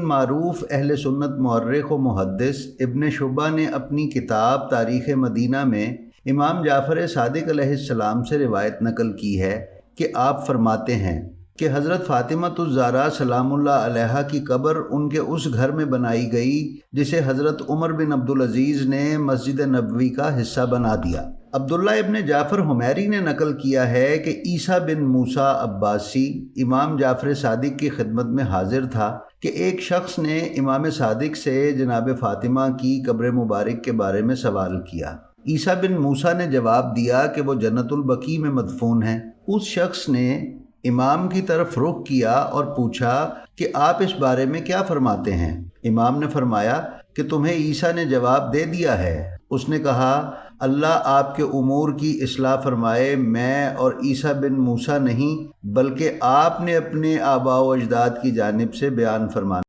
معروف اہل سنت مورخ و محدث ابن شعبہ نے اپنی کتاب تاریخ مدینہ میں امام جعفر صادق علیہ السلام سے روایت نقل کی ہے کہ آپ فرماتے ہیں کہ حضرت فاطمہ الزہرا سلام اللہ علیہا کی قبر ان کے اس گھر میں بنائی گئی جسے حضرت عمر بن عبدالعزیز نے مسجد نبوی کا حصہ بنا دیا۔ عبداللہ ابن جعفر حمیری نے نقل کیا ہے کہ عیسیٰ بن موسیٰ عباسی امام جعفر صادق کی خدمت میں حاضر تھا کہ ایک شخص نے امام صادق سے جناب فاطمہ کی قبر مبارک کے بارے میں سوال کیا۔ عیسیٰ بن موسیٰ نے جواب دیا کہ وہ جنت البقیع میں مدفون ہیں۔ اس شخص نے امام کی طرف رخ کیا اور پوچھا کہ آپ اس بارے میں کیا فرماتے ہیں؟ امام نے فرمایا کہ تمہیں عیسیٰ نے جواب دے دیا ہے۔ اس نے کہا اللہ آپ کے امور کی اصلاح فرمائے، میں اور عیسیٰ بن موسیٰ نہیں بلکہ آپ نے اپنے آباء و اجداد کی جانب سے بیان فرمانا